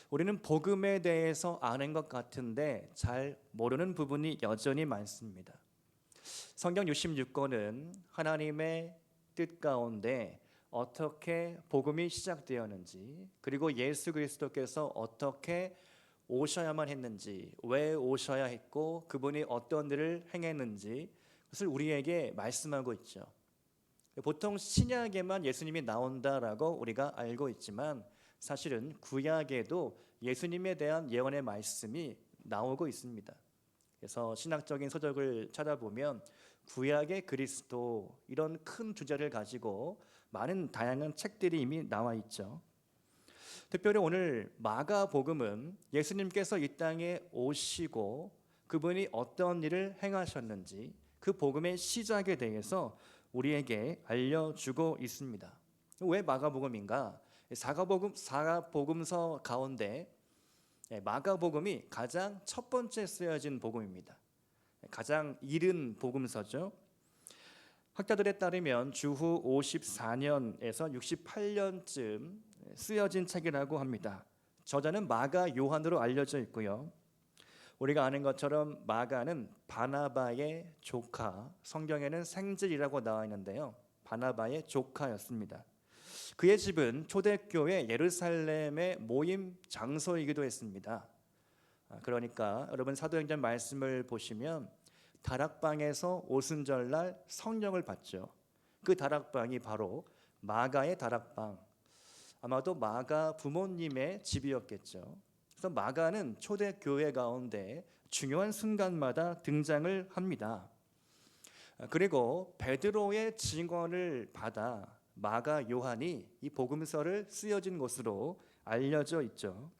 우리는 복음에 대해서 아는 것 같은데 잘 모르는 부분이 여전히 많습니다. 성경 66권은 하나님의 뜻 가운데 어떻게 복음이 시작되었는지, 그리고 예수 그리스도께서 어떻게 오셔야만 했는지, 왜 오셔야 했고 그분이 어떤 일을 행했는지 그것을 우리에게 말씀하고 있죠. 보통 신약에만 예수님이 나온다라고 우리가 알고 있지만 사실은 구약에도 예수님에 대한 예언의 말씀이 나오고 있습니다. 그래서 신학적인 서적을 찾아보면 구약의 그리스도 이런 큰 주제를 가지고 많은 다양한 책들이 이미 나와 있죠. 특별히 오늘 마가복음은 예수님께서 이 땅에 오시고 그분이 어떤 일을 행하셨는지 그 복음의 시작에 대해서 우리에게 알려주고 있습니다. 왜 마가복음인가? 사가복음서 가운데 마가복음이 가장 첫 번째 쓰여진 복음입니다. 가장 이른 복음서죠. 학자들에 따르면 주후 54년에서 68년쯤 쓰여진 책이라고 합니다. 저자는 마가 요한으로 알려져 있고요. 우리가 아는 것처럼 마가는 바나바의 조카, 성경에는 생질이라고 나와 있는데요. 바나바의 조카였습니다. 그의 집은 초대교회 예루살렘의 모임 장소이기도 했습니다. 그러니까 여러분 사도행전 말씀을 보시면 다락방에서 오순절날 성령을 받죠. 그 다락방이 바로 마가의 다락방, 아마도 마가 부모님의 집이었겠죠. 그래서 마가는 초대교회 가운데 중요한 순간마다 등장을 합니다. 그리고 베드로의 증언을 받아 마가 요한이 이 복음서를 쓰여진 것으로 알려져 있죠.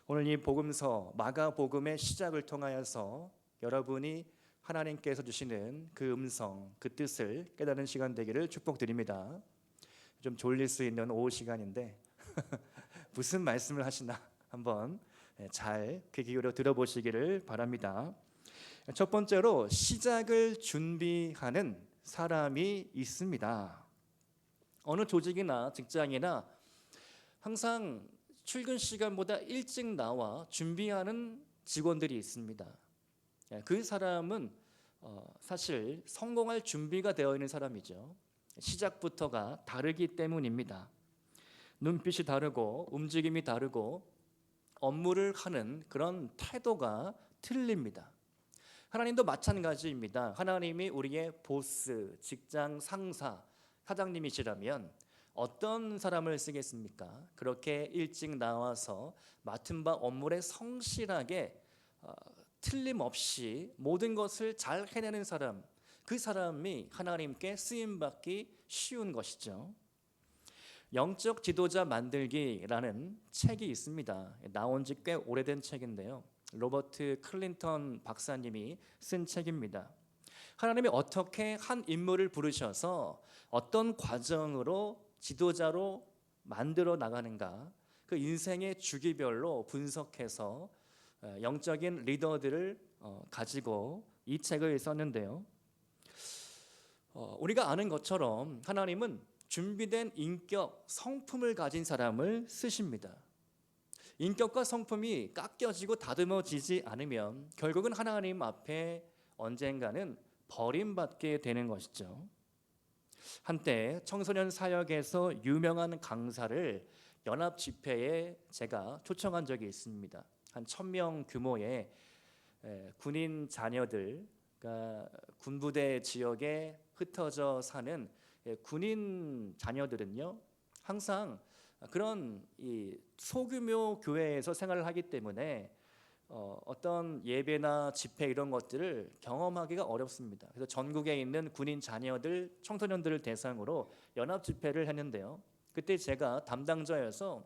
오늘 이 복음서 마가복음의 시작을 통하여서 여러분이 하나님께서 주시는 그 음성, 그 뜻을 깨닫는 시간 되기를 축복드립니다. 좀 졸릴 수 있는 오후 시간인데 무슨 말씀을 하시나 한번 잘 귀 기울여 들어보시기를 바랍니다. 첫 번째로 시작을 준비하는 사람이 있습니다. 어느 조직이나 직장이나 항상 출근 시간보다 일찍 나와 준비하는 직원들이 있습니다. 그 사람은 사실 성공할 준비가 되어 있는 사람이죠. 시작부터가 다르기 때문입니다. 눈빛이 다르고 움직임이 다르고 업무를 하는 그런 태도가 틀립니다. 하나님도 마찬가지입니다. 하나님이 우리의 보스, 직장 상사, 사장님이시라면 어떤 사람을 쓰겠습니까? 그렇게 일찍 나와서 맡은 바 업무에 성실하게 틀림없이 모든 것을 잘 해내는 사람, 그 사람이 하나님께 쓰임받기 쉬운 것이죠. 영적 지도자 만들기라는 책이 있습니다. 나온 지 꽤 오래된 책인데요. 로버트 클린턴 박사님이 쓴 책입니다. 하나님이 어떻게 한 인물을 부르셔서 어떤 과정으로 지도자로 만들어 나가는가, 그 인생의 주기별로 분석해서 영적인 리더들을 가지고 이 책을 썼는데요. 우리가 아는 것처럼 하나님은 준비된 인격, 성품을 가진 사람을 쓰십니다. 인격과 성품이 깎여지고 다듬어지지 않으면 결국은 하나님 앞에 언젠가는 버림받게 되는 것이죠. 한때 청소년 사역에서 유명한 강사를 연합 집회에 제가 초청한 적이 있습니다. 한 1000명 규모의 군인 자녀들, 그러니까 군부대 지역에 흩어져 사는 군인 자녀들은요, 항상 그런 이 소규모 교회에서 생활을 하기 때문에 어떤 예배나 집회 이런 것들을 경험하기가 어렵습니다. 그래서 전국에 있는 군인 자녀들, 청소년들을 대상으로 연합 집회를 했는데요. 그때 제가 담당자여서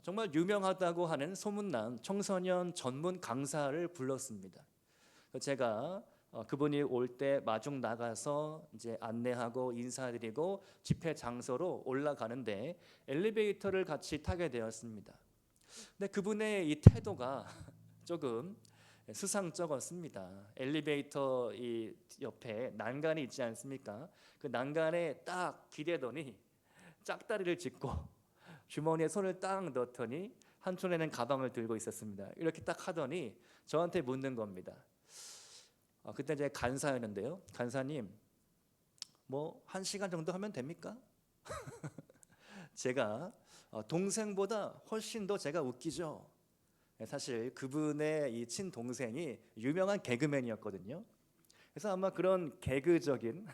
정말 유명하다고 하는 소문난 청소년 전문 강사를 불렀습니다. 제가 그분이 올 때 마중 나가서 이제 안내하고 인사드리고 집회 장소로 올라가는데 엘리베이터를 같이 타게 되었습니다. 근데 그분의 이 태도가 조금 수상쩍었습니다. 엘리베이터 이 옆에 난간이 있지 않습니까? 그 난간에 딱 기대더니 짝다리를 짚고 주머니에 손을 딱 넣더니 한 손에는 가방을 들고 있었습니다. 이렇게 딱 하더니 저한테 묻는 겁니다. 그때 이제 간사였는데요. 간사님, 뭐 1시간 정도 하면 됩니까? 제가 동생보다 훨씬 더 제가 웃기죠. 사실 그분의 이 친동생이 유명한 개그맨이었거든요. 그래서 아마 그런 개그적인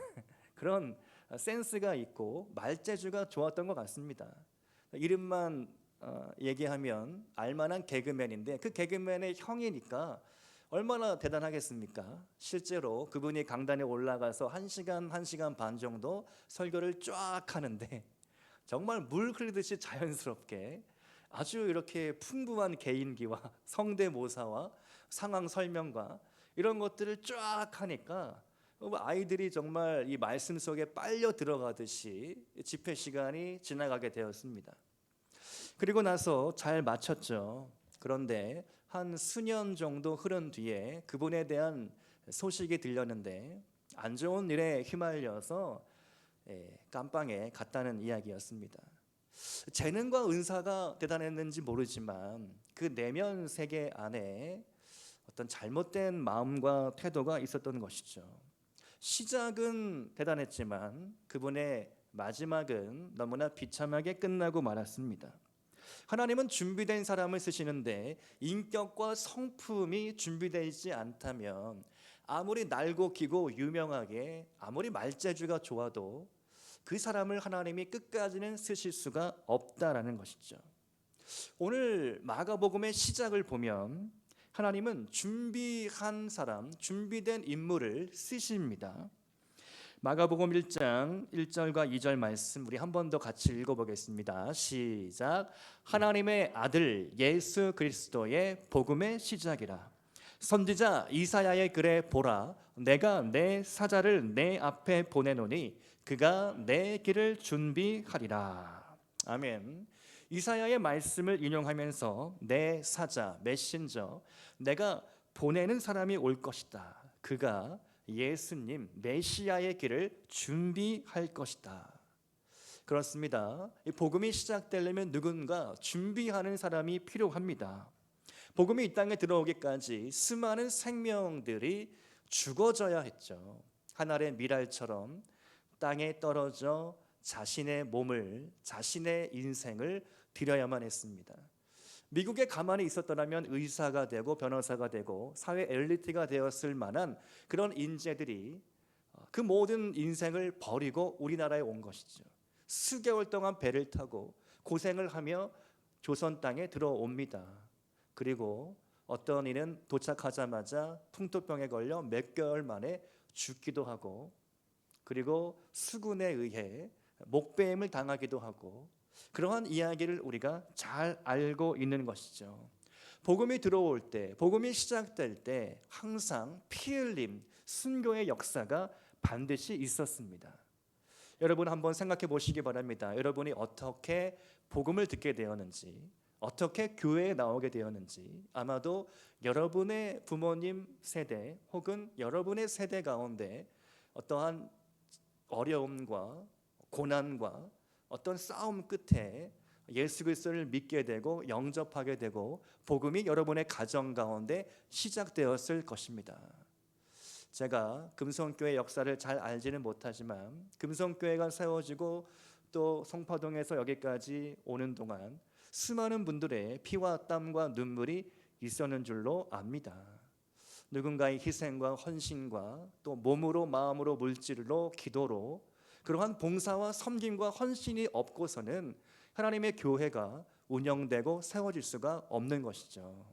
그런 센스가 있고 말재주가 좋았던 것 같습니다. 이름만 얘기하면 알만한 개그맨인데 그 개그맨의 형이니까 얼마나 대단하겠습니까? 실제로 그분이 강단에 올라가서 1시간 반 정도 설교를 쫙 하는데 정말 물 흐르듯이 자연스럽게 아주 이렇게 풍부한 개인기와 성대모사와 상황 설명과 이런 것들을 쫙 하니까 아이들이 정말 이 말씀 속에 빨려 들어가듯이 집회 시간이 지나가게 되었습니다. 그리고 나서 잘 마쳤죠. 그런데 한 수년 정도 흐른 뒤에 그분에 대한 소식이 들렸는데 안 좋은 일에 휘말려서 깜빵에 갔다는 이야기였습니다. 재능과 은사가 대단했는지 모르지만 그 내면 세계 안에 어떤 잘못된 마음과 태도가 있었던 것이죠. 시작은 대단했지만 그분의 마지막은 너무나 비참하게 끝나고 말았습니다. 하나님은 준비된 사람을 쓰시는데 인격과 성품이 준비되지 않다면 아무리 날고 기고 유명하게 아무리 말재주가 좋아도 그 사람을 하나님이 끝까지는 쓰실 수가 없다라는 것이죠. 오늘 마가복음의 시작을 보면 하나님은 준비한 사람, 준비된 인물을 쓰십니다. 마가복음 1장 1절과 2절 말씀 우리 한 번 더 같이 읽어보겠습니다. 시작. 하나님의 아들 예수 그리스도의 복음의 시작이라. 선지자 이사야의 글에 보라, 내가 내 사자를 내 앞에 보내노니 그가 내 길을 준비하리라. 아멘. 이사야의 말씀을 인용하면서 내 사자, 메신저, 내가 보내는 사람이 올 것이다. 그가 예수님 메시아의 길을 준비할 것이다. 그렇습니다. 이 복음이 시작되려면 누군가 준비하는 사람이 필요합니다. 복음이 이 땅에 들어오기까지 수많은 생명들이 죽어져야 했죠. 한 알의 밀알처럼 땅에 떨어져 자신의 몸을, 자신의 인생을 드려야만 했습니다. 미국에 가만히 있었더라면 의사가 되고 변호사가 되고 사회 엘리트가 되었을 만한 그런 인재들이 그 모든 인생을 버리고 우리나라에 온 것이죠. 수개월 동안 배를 타고 고생을 하며 조선 땅에 들어옵니다. 그리고 어떤 이는 도착하자마자 풍토병에 걸려 몇 개월 만에 죽기도 하고, 그리고 수군에 의해 목배임을 당하기도 하고, 그러한 이야기를 우리가 잘 알고 있는 것이죠. 복음이 들어올 때, 복음이 시작될 때 항상 피 흘림, 순교의 역사가 반드시 있었습니다. 여러분 한번 생각해 보시기 바랍니다. 여러분이 어떻게 복음을 듣게 되었는지, 어떻게 교회에 나오게 되었는지, 아마도 여러분의 부모님 세대 혹은 여러분의 세대 가운데 어떠한 어려움과 고난과 어떤 싸움 끝에 예수 그리스도를 믿게 되고 영접하게 되고 복음이 여러분의 가정 가운데 시작되었을 것입니다. 제가 금성교회 역사를 잘 알지는 못하지만 금성교회가 세워지고 또 송파동에서 여기까지 오는 동안 수많은 분들의 피와 땀과 눈물이 있었는 줄로 압니다. 누군가의 희생과 헌신과 또 몸으로 마음으로 물질로 기도로 그러한 봉사와 섬김과 헌신이 없고서는 하나님의 교회가 운영되고 세워질 수가 없는 것이죠.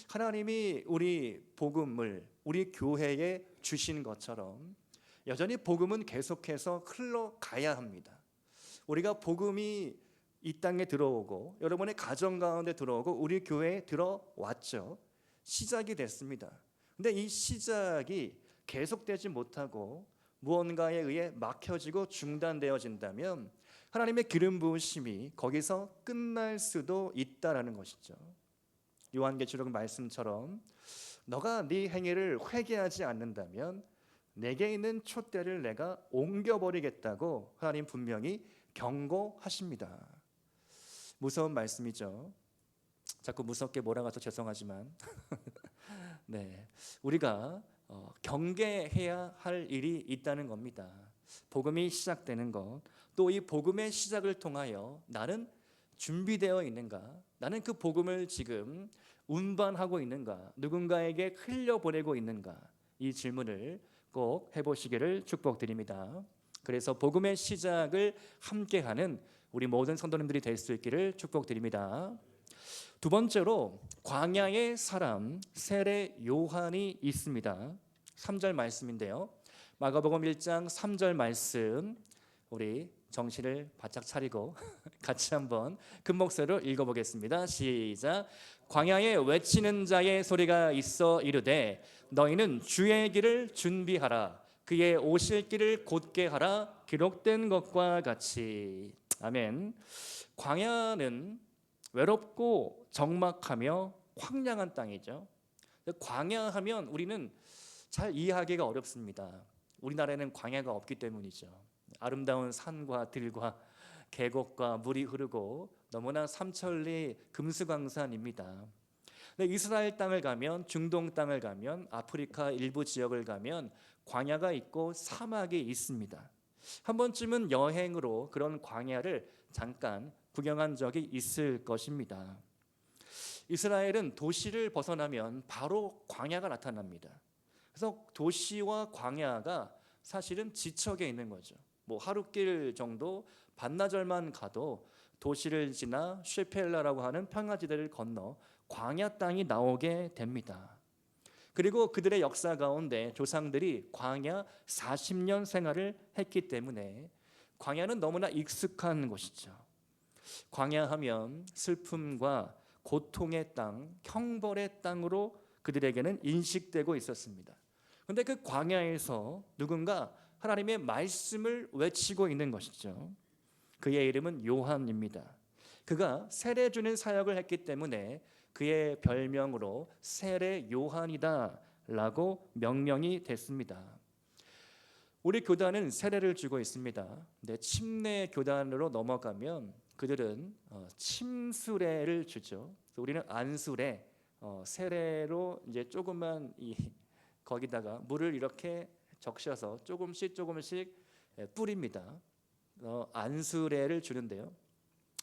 하나님이 우리 복음을 우리 교회에 주신 것처럼 여전히 복음은 계속해서 흘러가야 합니다. 우리가 복음이 이 땅에 들어오고 여러분의 가정 가운데 들어오고 우리 교회에 들어왔죠. 시작이 됐습니다. 근데 이 시작이 계속되지 못하고 무언가에 의해 막혀지고 중단되어진다면 하나님의 기름 부으심이 거기서 끝날 수도 있다라는 것이죠. 요한계시록 말씀처럼 너가 네 행위를 회개하지 않는다면 내게 있는 촛대를 내가 옮겨버리겠다고 하나님 분명히 경고하십니다. 무서운 말씀이죠. 자꾸 무섭게 몰아가서 죄송하지만 네, 우리가 경계해야 할 일이 있다는 겁니다. 복음이 시작되는 것, 또 이 복음의 시작을 통하여 나는 준비되어 있는가? 나는 그 복음을 지금 운반하고 있는가? 누군가에게 흘려보내고 있는가? 이 질문을 꼭 해보시기를 축복드립니다. 그래서 복음의 시작을 함께하는 우리 모든 성도님들이 될 수 있기를 축복드립니다. 두 번째로 광야의 사람 세례 요한이 있습니다. 3절 말씀인데요. 마가복음 1장 3절 말씀, 우리 정신을 바짝 차리고 같이 한번 큰 목소리로 읽어보겠습니다. 시작. 광야에 외치는 자의 소리가 있어 이르되 너희는 주의 길을 준비하라. 그의 오실 길을 곧게 하라. 기록된 것과 같이. 아멘. 광야는 외롭고 적막하며 황량한 땅이죠. 광야하면 우리는 잘 이해하기가 어렵습니다. 우리나라에는 광야가 없기 때문이죠. 아름다운 산과 들과 계곡과 물이 흐르고 너무나 삼천리 금수강산입니다. 근데 이스라엘 땅을 가면, 중동 땅을 가면, 아프리카 일부 지역을 가면 광야가 있고 사막이 있습니다. 한 번쯤은 여행으로 그런 광야를 잠깐 구경한 적이 있을 것입니다. 이스라엘은 도시를 벗어나면 바로 광야가 나타납니다. 그래서 도시와 광야가 사실은 지척에 있는 거죠. 뭐 하루길 정도 반나절만 가도 도시를 지나 쉐펠라라고 하는 평야지대를 건너 광야 땅이 나오게 됩니다. 그리고 그들의 역사 가운데 조상들이 광야 40년 생활을 했기 때문에 광야는 너무나 익숙한 곳이죠. 광야하면 슬픔과 고통의 땅, 형벌의 땅으로 그들에게는 인식되고 있었습니다. 그런데 그 광야에서 누군가 하나님의 말씀을 외치고 있는 것이죠. 그의 이름은 요한입니다. 그가 세례 주는 사역을 했기 때문에 그의 별명으로 세례 요한이다 라고 명명이 됐습니다. 우리 교단은 세례를 주고 있습니다. 근데 침례 교단으로 넘어가면 그들은 침수례를 주죠. 그래서 우리는 안수례, 세례로 이제 조금만 거기다가 물을 이렇게 적셔서 조금씩 뿌립니다. 안수례를 주는데요.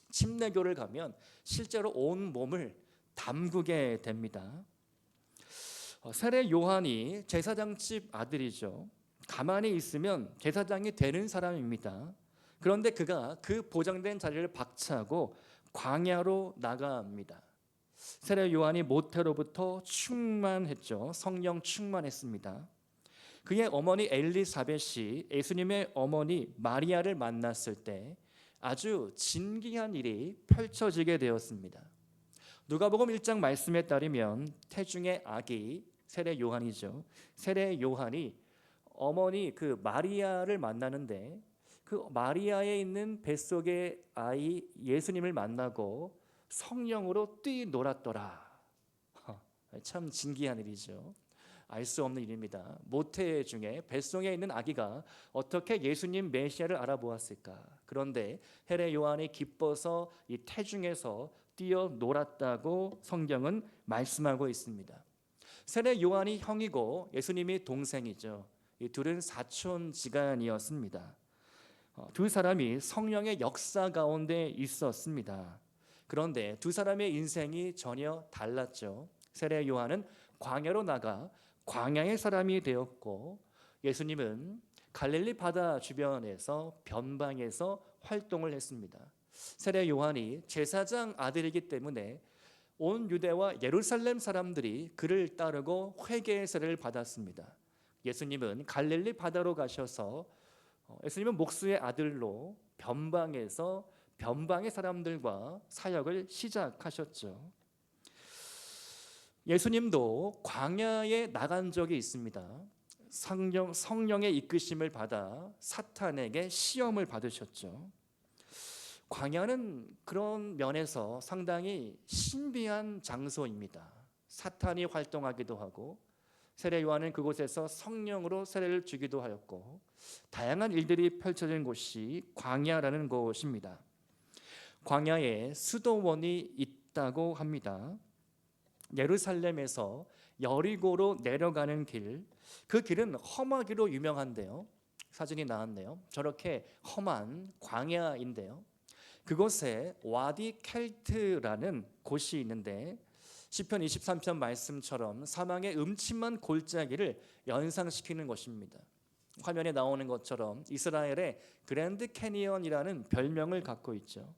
침례교를 가면 실제로 온 몸을 담그게 됩니다. 세례 요한이 제사장집 아들이죠. 가만히 있으면 제사장이 되는 사람입니다. 그런데 그가 그 보장된 자리를 박차고 광야로 나갑니다. 세례 요한이 모태로부터 충만했죠. 성령 충만했습니다. 그의 어머니 엘리사벳이 예수님의 어머니 마리아를 만났을 때 아주 진기한 일이 펼쳐지게 되었습니다. 누가복음 1장 말씀에 따르면 태중의 아기 세례 요한이죠. 세례 요한이 어머니 그 마리아를 만나는데 그 마리아에 있는 뱃속의 아이 예수님을 만나고 성령으로 뛰놀았더라. 참 진기한 일이죠. 알 수 없는 일입니다. 모태 중에 뱃속에 있는 아기가 어떻게 예수님 메시아를 알아보았을까? 그런데 세례 요한이 기뻐서 이 태중에서 뛰어놀았다고 성경은 말씀하고 있습니다. 세례 요한이 형이고 예수님이 동생이죠. 이 둘은 사촌지간이었습니다. 두 사람이 성령의 역사 가운데 있었습니다. 그런데 두 사람의 인생이 전혀 달랐죠. 세례 요한은 광야로 나가 광야의 사람이 되었고 예수님은 갈릴리 바다 주변에서 변방에서 활동을 했습니다. 세례 요한이 제사장 아들이기 때문에 온 유대와 예루살렘 사람들이 그를 따르고 회개의 세례를 받았습니다. 예수님은 갈릴리 바다로 가셔서 예수님은 목수의 아들로 변방에서 변방의 사람들과 사역을 시작하셨죠. 예수님도 광야에 나간 적이 있습니다. 성령의 이끄심을 받아 사탄에게 시험을 받으셨죠. 광야는 그런 면에서 상당히 신비한 장소입니다. 사탄이 활동하기도 하고 세례 요한은 그곳에서 성령으로 세례를 주기도 하였고 다양한 일들이 펼쳐진 곳이 광야라는 곳입니다. 광야에 수도원이 있다 있다고 합니다. 예루살렘에서 여리고로 내려가는 길, 그 길은 험하기로 유명한데요. 사진이 나왔네요. 저렇게 험한 광야인데요. 그곳에 와디 켈트라는 곳이 있는데 시편 23편 말씀처럼 사망의 음침한 골짜기를 연상시키는 것입니다. 화면에 나오는 것처럼 이스라엘의 그랜드 캐니언이라는 별명을 갖고 있죠.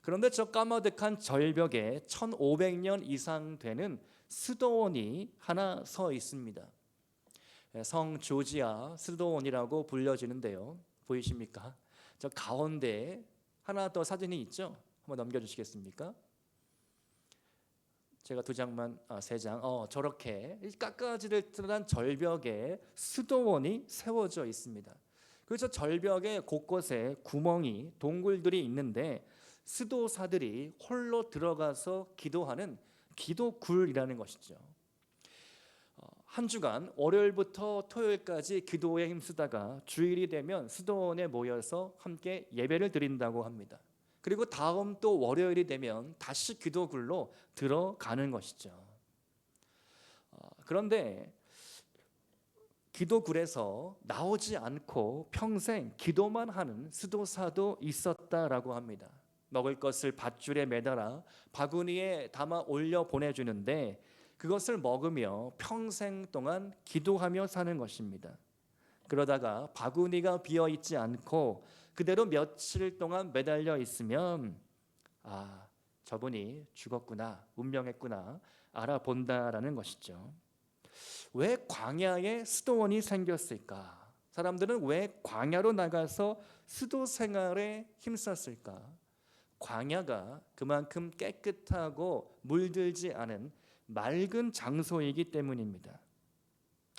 그런데 저 까마득한 절벽에 1500년 이상 되는 수도원이 하나 서 있습니다. 성 조지아 수도원이라고 불려지는데요. 보이십니까? 저 가운데 하나 더 사진이 있죠? 한번 넘겨주시겠습니까? 제가 세 장. 저렇게 깎아지른 절벽에 수도원이 세워져 있습니다. 그래서 절벽의 곳곳에 구멍이 동굴들이 있는데 수도사들이 홀로 들어가서 기도하는 기도굴이라는 것이죠. 한 주간 월요일부터 토요일까지 기도에 힘쓰다가 주일이 되면 수도원에 모여서 함께 예배를 드린다고 합니다. 그리고 다음 또 월요일이 되면 다시 기도굴로 들어가는 것이죠. 그런데 기도굴에서 나오지 않고 평생 기도만 하는 수도사도 있었다라고 합니다. 먹을 것을 밧줄에 매달아 바구니에 담아 올려 보내주는데 그것을 먹으며 평생 동안 기도하며 사는 것입니다. 그러다가 바구니가 비어 있지 않고 그대로 며칠 동안 매달려 있으면 저분이 죽었구나, 운명했구나 알아본다라는 것이죠. 왜 광야에 수도원이 생겼을까? 사람들은 왜 광야로 나가서 수도 생활에 힘썼을까? 광야가 그만큼 깨끗하고 물들지 않은 맑은 장소이기 때문입니다.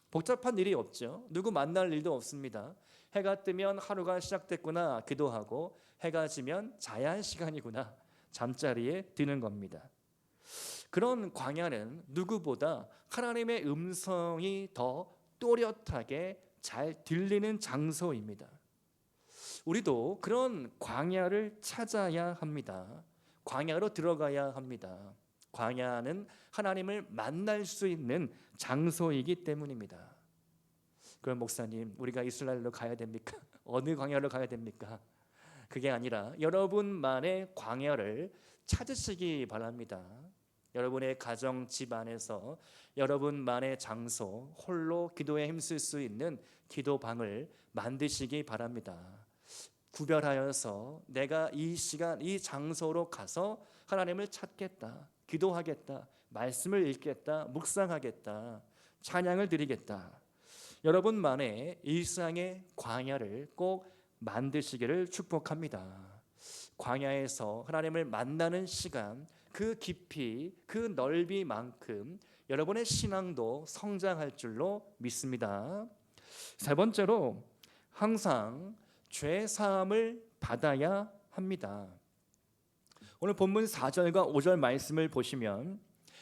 복잡한 일이 없죠. 누구 만날 일도 없습니다. 해가 뜨면 하루가 시작됐구나 기도하고 해가 지면 자야 할 시간이구나 잠자리에 드는 겁니다. 그런 광야는 누구보다 하나님의 음성이 더 또렷하게 잘 들리는 장소입니다. 우리도 그런 광야를 찾아야 합니다. 광야로 들어가야 합니다. 광야는 하나님을 만날 수 있는 장소이기 때문입니다. 그럼 목사님, 우리가 이스라엘로 가야 됩니까? 어느 광야로 가야 됩니까? 그게 아니라 여러분만의 광야를 찾으시기 바랍니다. 여러분의 가정 집안에서 여러분만의 장소, 홀로 기도에 힘쓸 수 있는 기도방을 만드시기 바랍니다. 구별하여서 내가 이 시간, 이 장소로 가서 하나님을 찾겠다, 기도하겠다, 말씀을 읽겠다, 묵상하겠다, 찬양을 드리겠다. 여러분만의 일상의 광야를 꼭 만드시기를 축복합니다. 광야에서 하나님을 만나는 시간, 그 깊이, 그 넓이만큼 여러분의 신앙도 성장할 줄로 믿습니다. 세 번째로 항상 죄 사함을 받아야 합니다. 오늘 본문 4절과 5절 말씀을 보시면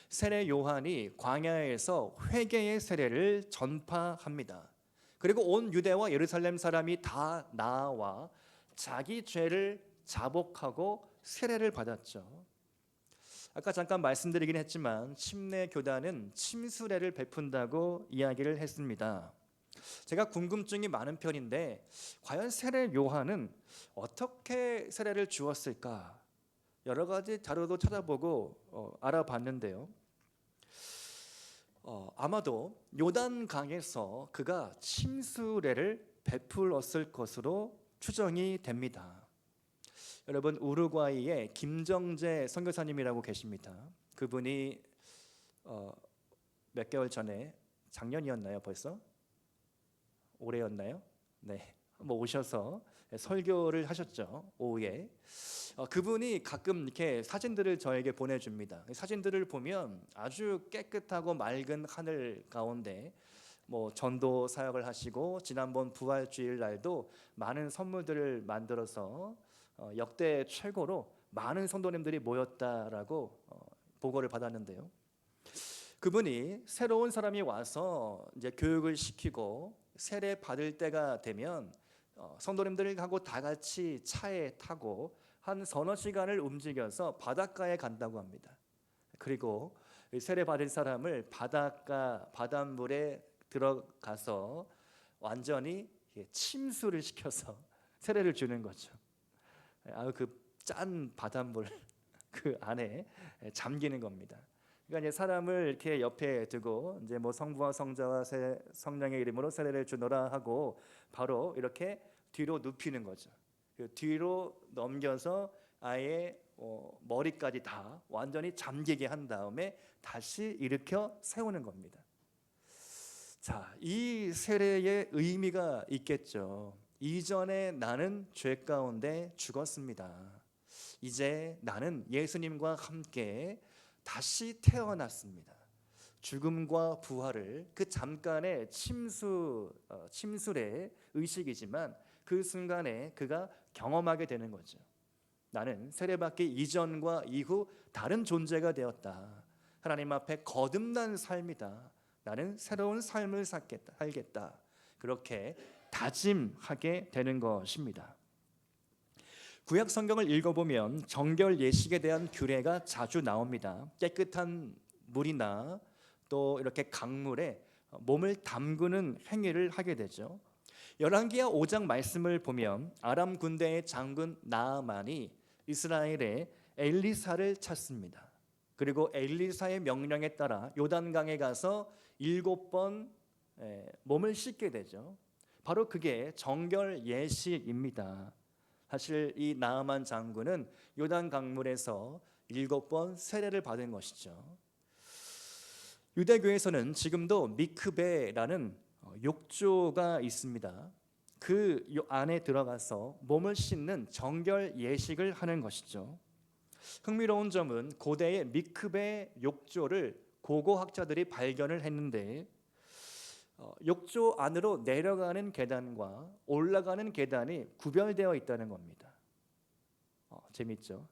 세례 요한이 광야에서 회개의 세례를 전파합니다. 그리고 온 유대와 예루살렘 사람이 다 나와 자기 죄를 자복하고 세례를 받았죠. 아까 잠깐 말씀드리긴 했지만 침례 교단은 침수례를 베푼다고 이야기를 했습니다. 제가 궁금증이 많은 편인데 과연 세례 요한은 어떻게 세례를 주었을까? 여러 가지 자료도 찾아보고 알아봤는데요. 아마도 요단강에서 그가 침수례를 베풀었을 것으로 추정이 됩니다. 여러분, 우루과이에 김정재 선교사님이라고 계십니다. 그분이 몇 개월 전에, 작년이었나요 벌써? 올해였나요? 네, 한번 오셔서 설교를 하셨죠. 오후에. 그분이 가끔 이렇게 사진들을 저에게 보내줍니다. 사진들을 보면 아주 깨끗하고 맑은 하늘 가운데 전도 사역을 하시고 지난번 부활주일 날도 많은 선물들을 만들어서 역대 최고로 많은 성도님들이 모였다라고 보고를 받았는데요. 그분이 새로운 사람이 와서 이제 교육을 시키고 세례 받을 때가 되면 성도님들하고 다 같이 차에 타고 한 서너 시간을 움직여서 바닷가에 간다고 합니다. 그리고 세례 받은 사람을 바닷물에 들어가서 완전히 침수를 시켜서 세례를 주는 거죠. 그 짠 바닷물 그 안에 잠기는 겁니다. 그러니까 이제 사람을 이렇게 옆에 두고 이제 뭐 성부와 성자와 성령의 이름으로 세례를 주노라 하고 바로 이렇게 뒤로 눕히는 거죠. 뒤로 넘겨서 아예 머리까지 다 완전히 잠기게 한 다음에 다시 일으켜 세우는 겁니다. 자, 이 세례의 의미가 있겠죠. 이전에 나는 죄 가운데 죽었습니다. 이제 나는 예수님과 함께 다시 태어났습니다. 죽음과 부활을 그 잠깐의 침술의 의식이지만 그 순간에 그가 경험하게 되는 거죠. 나는 세례받기 이전과 이후 다른 존재가 되었다. 하나님 앞에 거듭난 삶이다. 나는 새로운 삶을 살겠다. 그렇게 다짐하게 되는 것입니다. 구약 성경을 읽어보면 정결 예식에 대한 규례가 자주 나옵니다. 깨끗한 물이나 또 이렇게 강물에 몸을 담그는 행위를 하게 되죠. 열왕기하 5장 말씀을 보면 아람 군대의 장군 나아만이 이스라엘의 엘리사를 찾습니다. 그리고 엘리사의 명령에 따라 요단강에 가서 7번 몸을 씻게 되죠. 바로 그게 정결 예식입니다. 사실 이 나아만 장군은 요단 강물에서 7번 세례를 받은 것이죠. 유대교에서는 지금도 미크베라는 욕조가 있습니다. 그 안에 들어가서 몸을 씻는 정결 예식을 하는 것이죠. 흥미로운 점은 고대의 미크베 욕조를 고고학자들이 발견을 했는데 욕조 안으로 내려가는 계단과 올라가는 계단이 구별되어 있다는 겁니다. 재밌죠?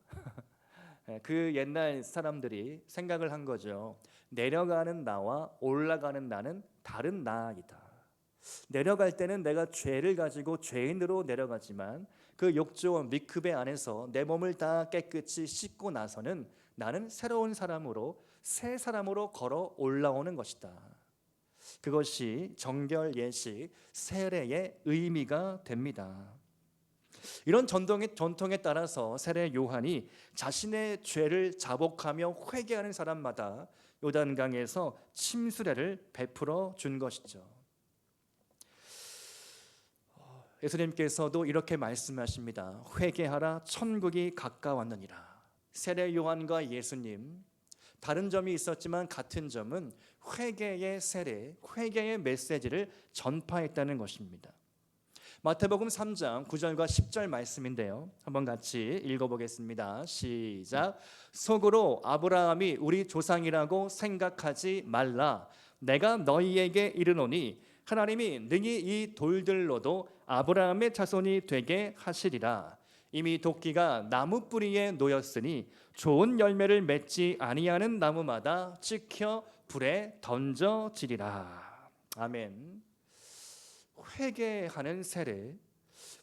그 옛날 사람들이 생각을 한 거죠. 내려가는 나와 올라가는 나는 다른 나이다. 내려갈 때는 내가 죄를 가지고 죄인으로 내려가지만 그 욕조 미크베 안에서 내 몸을 다 깨끗이 씻고 나서는 나는 새로운 사람으로 새 사람으로 걸어 올라오는 것이다. 그것이 정결 예식 세례의 의미가 됩니다. 이런 전통에 따라서 세례 요한이 자신의 죄를 자복하며 회개하는 사람마다 요단강에서 침수례를 베풀어 준 것이죠. 예수님께서도 이렇게 말씀하십니다. 회개하라 천국이 가까웠느니라. 세례 요한과 예수님 다른 점이 있었지만 같은 점은 회개의 세례, 회개의 메시지를 전파했다는 것입니다. 마태복음 3장 9절과 10절 말씀인데요. 한번 같이 읽어보겠습니다. 시작. 속으로 아브라함이 우리 조상이라고 생각하지 말라. 내가 너희에게 이르노니 하나님이 능히 이 돌들로도 아브라함의 자손이 되게 하시리라. 이미 도끼가 나무 뿌리에 놓였으니 좋은 열매를 맺지 아니하는 나무마다 찍혀 불에 던져지리라. 아멘. 회개하는 세례,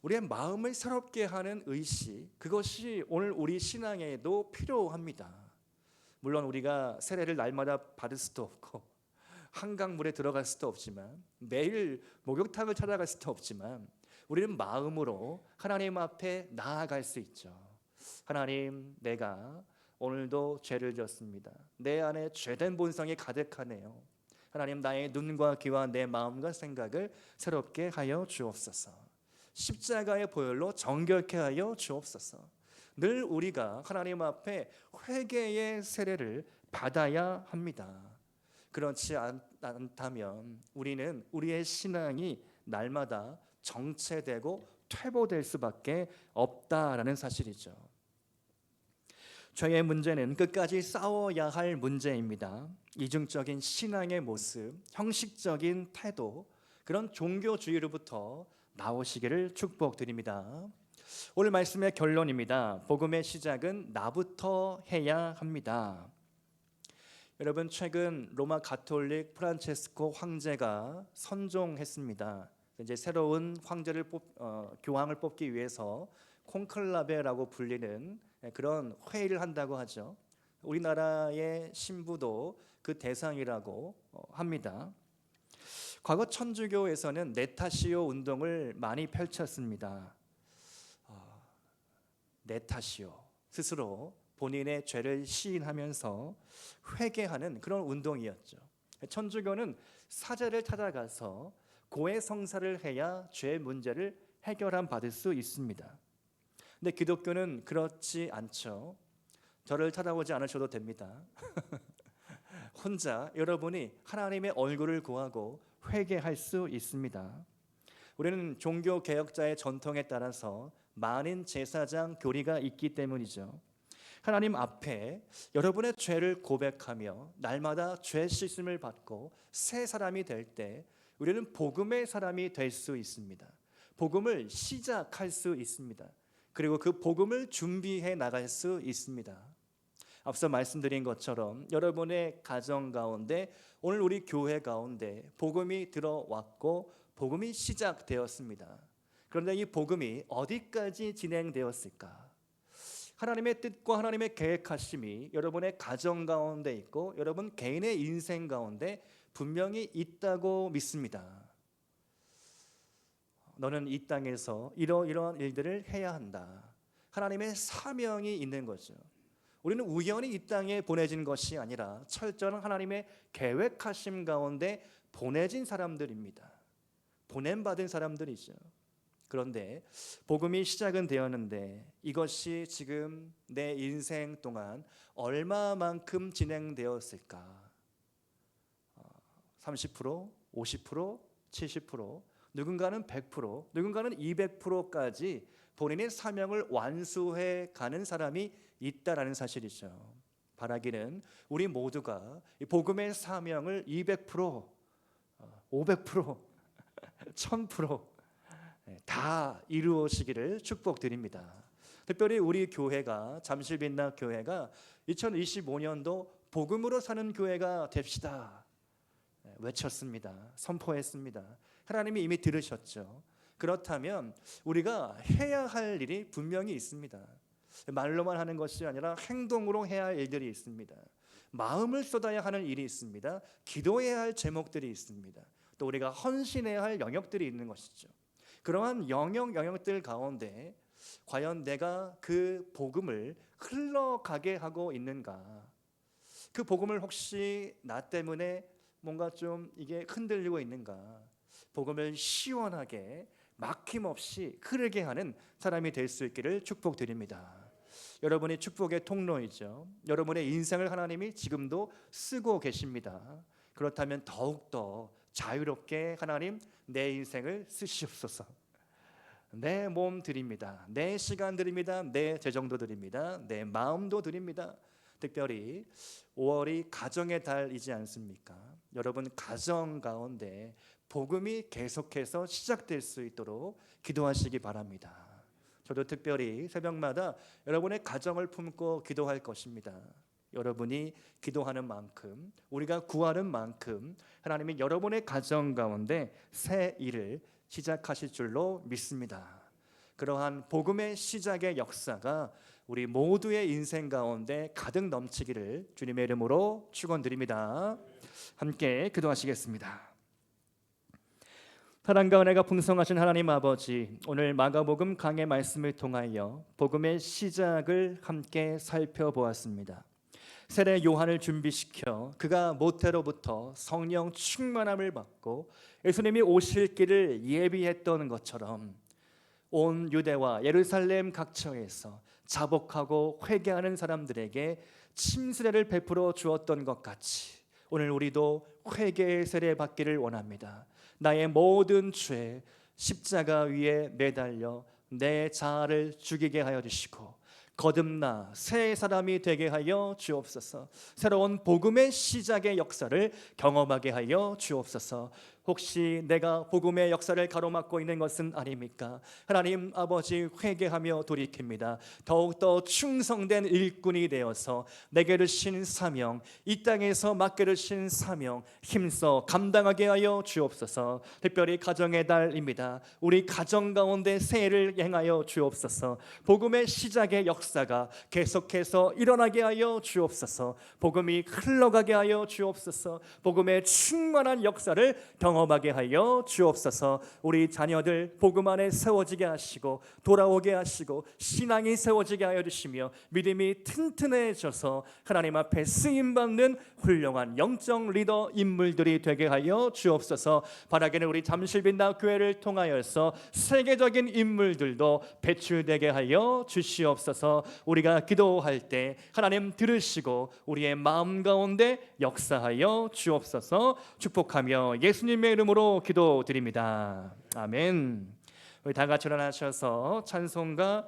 우리의 마음을 새롭게 하는 의식, 그것이 오늘 우리 신앙에도 필요합니다. 물론 우리가 세례를 날마다 받을 수도 없고 한강물에 들어갈 수도 없지만 매일 목욕탕을 찾아갈 수도 없지만 우리는 마음으로 하나님 앞에 나아갈 수 있죠. 하나님, 내가 오늘도 죄를 졌습니다. 내 안에 죄된 본성이 가득하네요. 하나님, 나의 눈과 귀와 내 마음과 생각을 새롭게 하여 주옵소서. 십자가의 보혈로 정결케 하여 주옵소서. 늘 우리가 하나님 앞에 회개의 세례를 받아야 합니다. 그렇지 않다면 우리는 우리의 신앙이 날마다 정체되고 퇴보될 수밖에 없다라는 사실이죠. 죄의 문제는 끝까지 싸워야 할 문제입니다. 이중적인 신앙의 모습, 형식적인 태도, 그런 종교주의로부터 나오시기를 축복드립니다. 오늘 말씀의 결론입니다. 복음의 시작은 나부터 해야 합니다. 여러분, 최근 로마 가톨릭 프란체스코 황제가 선종했습니다. 이제 새로운 황제를 교황을 뽑기 위해서 콘클라베라고 불리는 그런 회의를 한다고 하죠. 우리나라의 신부도 그 대상이라고 합니다. 과거 천주교에서는 네타시오 운동을 많이 펼쳤습니다. 네타시오, 스스로 본인의 죄를 시인하면서 회개하는 그런 운동이었죠. 천주교는 사제를 찾아가서 고해 성사를 해야 죄 문제를 해결함 받을 수 있습니다. 근데 기독교는 그렇지 않죠. 저를 찾아오지 않으셔도 됩니다. 혼자 여러분이 하나님의 얼굴을 구하고 회개할 수 있습니다. 우리는 종교 개혁자의 전통에 따라서 많은 제사장 교리가 있기 때문이죠. 하나님 앞에 여러분의 죄를 고백하며 날마다 죄 씻음을 받고 새 사람이 될 때 우리는 복음의 사람이 될 수 있습니다. 복음을 시작할 수 있습니다. 그리고 그 복음을 준비해 나갈 수 있습니다. 앞서 말씀드린 것처럼 여러분의 가정 가운데, 오늘 우리 교회 가운데 복음이 들어왔고 복음이 시작되었습니다. 그런데 이 복음이 어디까지 진행되었을까? 하나님의 뜻과 하나님의 계획하심이 여러분의 가정 가운데 있고 여러분 개인의 인생 가운데 분명히 있다고 믿습니다. 너는 이 땅에서 이러이러한 일들을 해야 한다. 하나님의 사명이 있는 거죠. 우리는 우연히 이 땅에 보내진 것이 아니라 철저한 하나님의 계획하심 가운데 보내진 사람들입니다. 보냄받은 사람들이죠. 그런데 복음이 시작은 되었는데 이것이 지금 내 인생 동안 얼마만큼 진행되었을까? 30%, 50%, 70%, 누군가는 100%, 누군가는 200%까지 본인의 사명을 완수해 가는 사람이 있다라는 사실이죠. 바라기는 우리 모두가 복음의 사명을 200%, 500%, 1000% 다 이루어지기를 축복드립니다. 특별히 우리 교회가, 잠실빛나 교회가 2025년도 복음으로 사는 교회가 됩시다 외쳤습니다. 선포했습니다. 하나님이 이미 들으셨죠. 그렇다면 우리가 해야 할 일이 분명히 있습니다. 말로만 하는 것이 아니라 행동으로 해야 할 일들이 있습니다. 마음을 쏟아야 하는 일이 있습니다. 기도해야 할 제목들이 있습니다. 또 우리가 헌신해야 할 영역들이 있는 것이죠. 그러한 영역들 가운데 과연 내가 그 복음을 흘러가게 하고 있는가? 그 복음을 혹시 나 때문에 뭔가 좀 이게 흔들리고 있는가? 복음을 시원하게 막힘없이 흐르게 하는 사람이 될 수 있기를 축복드립니다. 여러분이 축복의 통로이죠. 여러분의 인생을 하나님이 지금도 쓰고 계십니다. 그렇다면 더욱더 자유롭게 하나님 내 인생을 쓰시옵소서. 내 몸 드립니다. 내 시간 드립니다. 내 재정도 드립니다. 내 마음도 드립니다. 특별히 5월이 가정의 달이지 않습니까? 여러분 가정 가운데 복음이 계속해서 시작될 수 있도록 기도하시기 바랍니다. 저도 특별히 새벽마다 여러분의 가정을 품고 기도할 것입니다. 여러분이 기도하는 만큼, 우리가 구하는 만큼 하나님이 여러분의 가정 가운데 새 일을 시작하실 줄로 믿습니다. 그러한 복음의 시작의 역사가 우리 모두의 인생 가운데 가득 넘치기를 주님의 이름으로 축원드립니다. 함께 기도하시겠습니다. 사랑과 은혜가 풍성하신 하나님 아버지, 오늘 마가복음 강의 말씀을 통하여 복음의 시작을 함께 살펴보았습니다. 세례 요한을 준비시켜 그가 모태로부터 성령 충만함을 받고 예수님이 오실 길을 예비했던 것처럼 온 유대와 예루살렘 각처에서 자복하고 회개하는 사람들에게 침세례를 베풀어 주었던 것 같이 오늘 우리도 회개의 세례 받기를 원합니다. 나의 모든 죄 십자가 위에 매달려 내 자아를 죽이게 하여 주시고 거듭나 새 사람이 되게 하여 주옵소서. 새로운 복음의 시작의 역사를 경험하게 하여 주옵소서. 혹시 내가 복음의 역사를 가로막고 있는 것은 아닙니까? 하나님 아버지, 회개하며 돌이킵니다. 더욱더 충성된 일꾼이 되어서 내게 주신 사명, 이 땅에서 맡게 주신 사명 힘써 감당하게 하여 주옵소서. 특별히 가정의 달입니다. 우리 가정 가운데 새해를 행하여 주옵소서. 복음의 시작의 역사가 계속해서 일어나게 하여 주옵소서. 복음이 흘러가게 하여 주옵소서. 복음의 충만한 역사를 경험하게 하여 주옵소서. 우리 자녀들 복음 안에 세워지게 하시고 돌아오게 하시고 신앙이 세워지게 하여 주시며 믿음이 튼튼해져서 하나님 앞에 쓰임받는 훌륭한 영적 리더 인물들이 되게 하여 주옵소서. 바라기는 우리 잠실빈다 교회를 통하여서 세계적인 인물들도 배출되게 하여 주시옵소서. 우리가 기도할 때 하나님 들으시고 우리의 마음 가운데 역사하여 주옵소서. 축복하며 예수님의 이름으로 기도드립니다. 아멘. 우리 다 같이 일어나셔서 찬송가